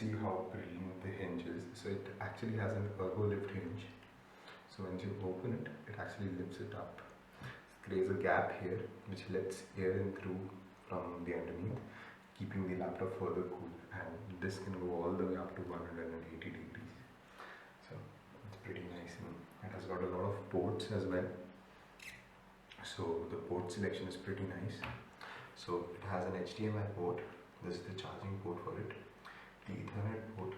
see how green the hinge is. So it actually has an ergo lift hinge. So once you open it, it actually lifts it up. Creates a gap here which lets air in through from the underneath, keeping the laptop further cool, and this can go all the way up to 180 degrees. So it's pretty nice, and it has got a lot of ports as well. So the port selection is pretty nice. So it has an HDMI port, this is the charging port for it, the Ethernet port,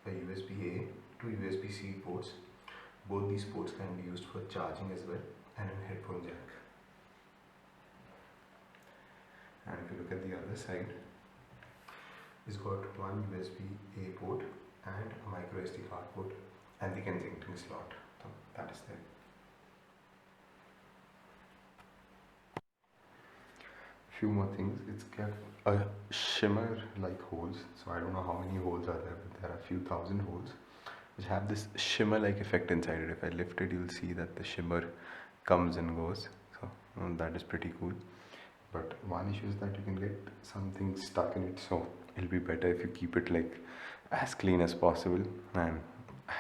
a USB-A to USB-C ports. Both these ports can be used for charging as well, and a headphone jack. And if you look at the other side, it's got one USB-A port and a micro SD card port and the Kensington slot. So that is there. Few more things. It's got a shimmer like holes. So I don't know how many holes are there, but there are a few thousand holes which have this shimmer like effect inside it. If I lift it, you'll see that the shimmer comes and goes. So that is pretty cool. But one issue is that you can get something stuck in it, so it'll be better if you keep it like as clean as possible, and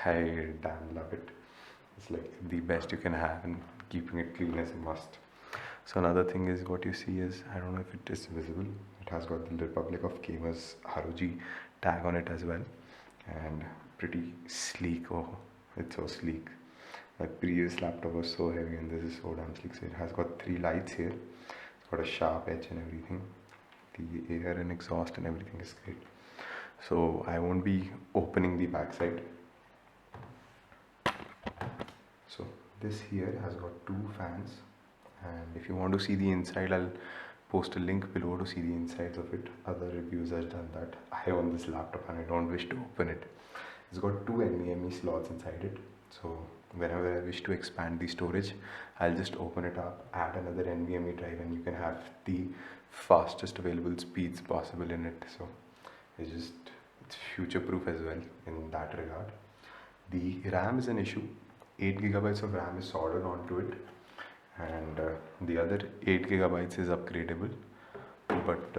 I damn love it. It's like the best you can have, and keeping it clean is a must. So another thing is, what you see is, I don't know if it is visible, it has got the Republic of Gamers ROG tag on it as well, and pretty sleek. Oh, it's so sleek. My previous laptop was so heavy and this is so damn sleek. So it has got 3 lights here. It's got a sharp edge and everything. The air and exhaust and everything is great. So I won't be opening the back side. So this here has got 2 fans, and if you want to see the inside, I'll post a link below to see the insides of it. Other reviews have done that. I own this laptop and I don't wish to open it. It's got 2 NVMe slots inside it. So whenever I wish to expand the storage, I'll just open it up, add another NVMe drive, and you can have the fastest available speeds possible in it. So it's future proof as well in that regard. The RAM is an issue. 8 gigabytes of RAM is soldered onto it, and the other 8 gigabytes is upgradable. But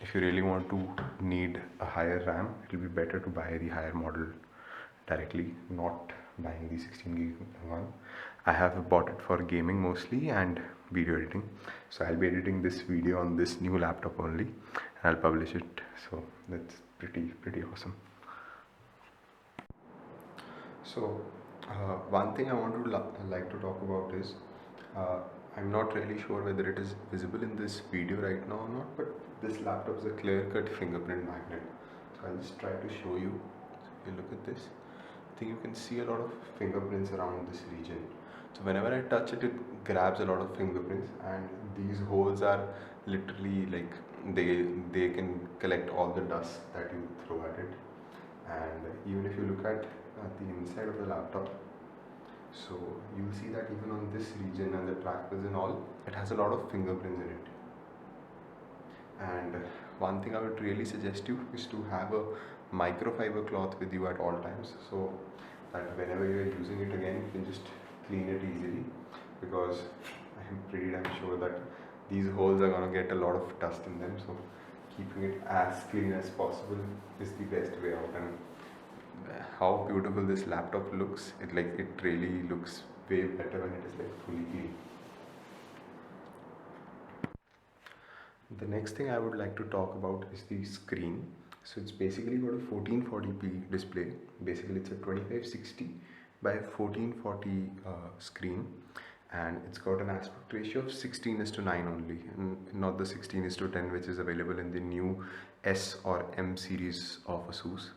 if you really want to need a higher RAM, it will be better to buy the higher model directly, not buying the 16 gig one. I have bought it for gaming mostly and video editing. So I'll be editing this video on this new laptop only, and I'll publish it. So that's pretty awesome. So one thing I want to like to talk about is, I'm not really sure whether it is visible in this video right now or not, but this laptop is a clear-cut fingerprint magnet. So I'll just try to show you. So if you look at this, I think you can see a lot of fingerprints around this region. So whenever I touch it, it grabs a lot of fingerprints, and these holes are literally like they can collect all the dust that you throw at it. And even if you look at the inside of the laptop, so you'll see that even on this region and the trackpads and all, it has a lot of fingerprints in it. And one thing I would really suggest you is to have a microfiber cloth with you at all times, so that whenever you are using it again, you can just clean it easily, because I am pretty damn sure that these holes are gonna get a lot of dust in them. So keeping it as clean as possible is the best way out. And how beautiful this laptop looks, it really looks way better when it is like fully clean. The next thing I would like to talk about is the screen. So it's basically got a 1440p display. Basically it's a 2560 by 1440 screen, and it's got an aspect ratio of 16:9 only, and not the 16:10 which is available in the new S or M series of Asus.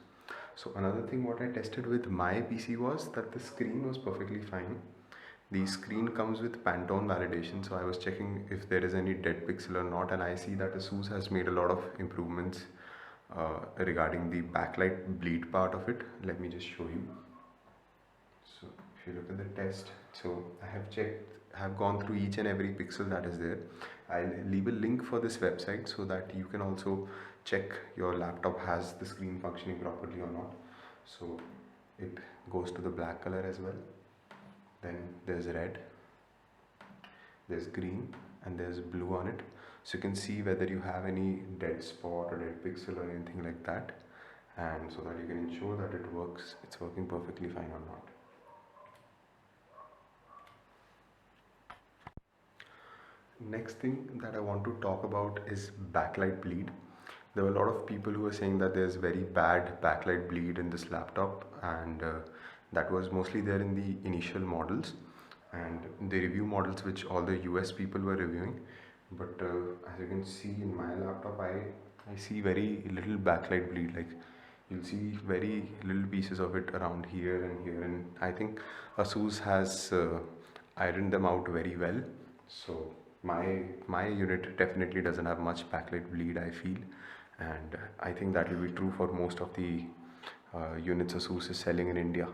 So another thing what I tested with my PC was that the screen was perfectly fine. The screen comes with Pantone validation, so I was checking if there is any dead pixel or not, and I see that Asus has made a lot of improvements regarding the backlight bleed part of it. Let me just show you. So if you look at the test, so I have gone through each and every pixel that is there. I'll leave a link for this website so that you can also check your laptop has the screen functioning properly or not. So it goes to the black color as well. Then there's red, there's green, and there's blue on it. So you can see whether you have any dead spot or dead pixel or anything like that. and so that you can ensure that it's working perfectly fine or not. Next thing that I want to talk about is backlight bleed. There were a lot of people who were saying that there's very bad backlight bleed in this laptop, and that was mostly there in the initial models and the review models which all the US people were reviewing. But as you can see in my laptop, I see very little backlight bleed. Like, you'll see very little pieces of it around here and here, and I think Asus has ironed them out very well. So my unit definitely doesn't have much backlight bleed, I feel, and I think that will be true for most of the units Asus is selling in India.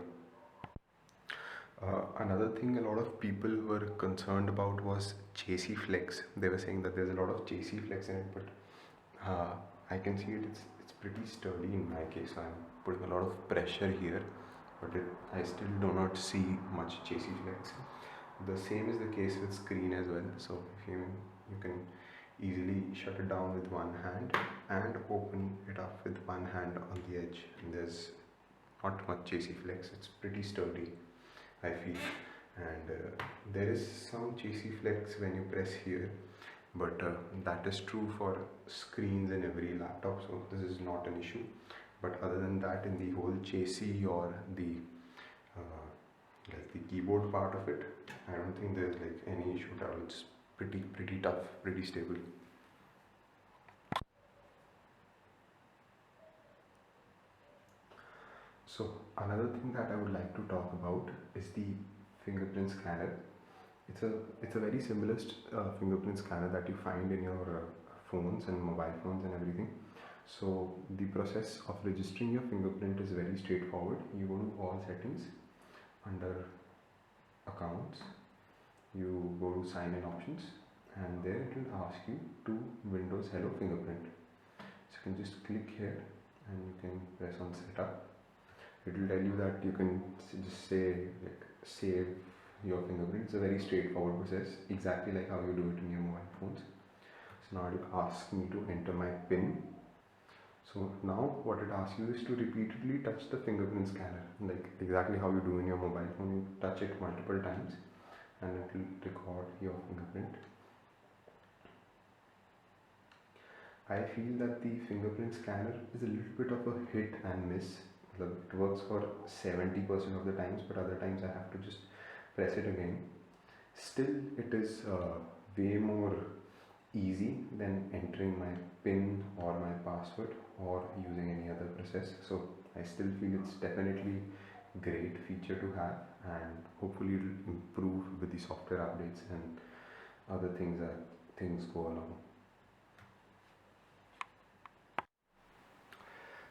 Another thing a lot of people were concerned about was chassis flex. They were saying that there's a lot of chassis flex in it, but I can see it's pretty sturdy in my case. I'm putting a lot of pressure here, but I still do not see much chassis flex. The same is the case with screen as well. So if you can easily shut it down with one hand and open it up with one hand on the edge, and there's not much chassis flex. It's pretty sturdy, I feel, and there is some chassis flex when you press here, but that is true for screens in every laptop, so this is not an issue. But other than that, in the whole chassis or the like the keyboard part of it, I don't think there's like any issue at all. It's pretty tough, pretty stable. So another thing that I would like to talk about is the fingerprint scanner. It's a very similar fingerprint scanner that you find in your phones and mobile phones and everything. So the process of registering your fingerprint is very straightforward. You go to all settings, under accounts, you go to sign in options, and there it will ask you to Windows Hello Fingerprint. So you can just click here and you can press on setup. It will tell you that you can just say like save your fingerprint. It's a very straightforward process, exactly like how you do it in your mobile phones. So now it asks me to enter my PIN. So now what it asks you is to repeatedly touch the fingerprint scanner, like exactly how you do in your mobile phone. You touch it multiple times and it will record your fingerprint. I feel that the fingerprint scanner is a little bit of a hit and miss. It works for 70% of the times, but other times I have to just press it again. Still, it is way more easy than entering my PIN or my password or using any other process. So I still feel it's definitely a great feature to have, and hopefully it will improve with the software updates and other things as things go along.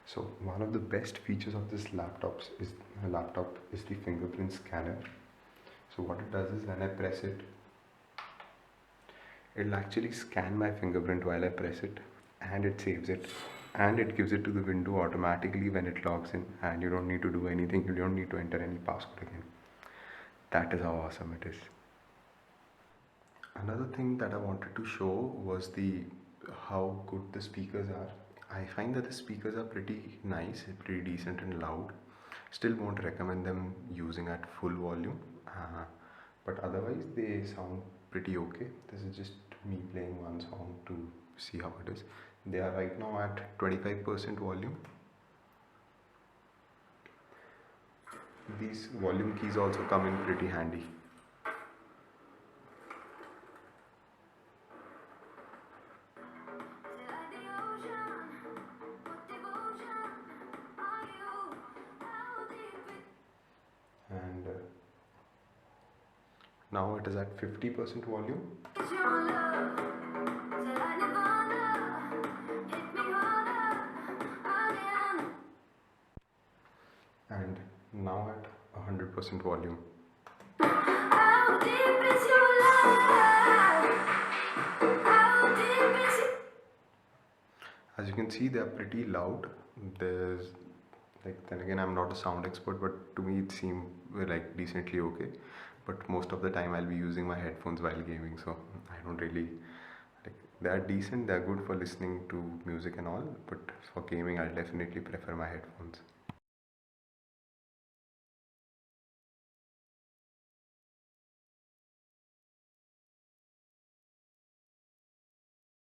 So one of the best features of this laptop is the fingerprint scanner. So what it does is, when I press it, it'll actually scan my fingerprint while I press it, and it saves it, and it gives it to the window automatically when it logs in, and you don't need to do anything. You don't need to enter any password again. That is how awesome it is. Another thing that I wanted to show was how good the speakers are. I find that the speakers are pretty nice, pretty decent and loud. Still won't recommend them using at full volume, but otherwise they sound pretty okay. This is just me playing one song to see how it is. They are right now at 25% volume. These volume keys also come in pretty handy. And now it is at 50% volume. And now at 100% volume. As you can see, they are pretty loud. There's then again, I'm not a sound expert, but to me it seemed like decently okay. But most of the time I'll be using my headphones while gaming, so I don't really They are decent, they are good for listening to music and all, but for gaming, I'll definitely prefer my headphones.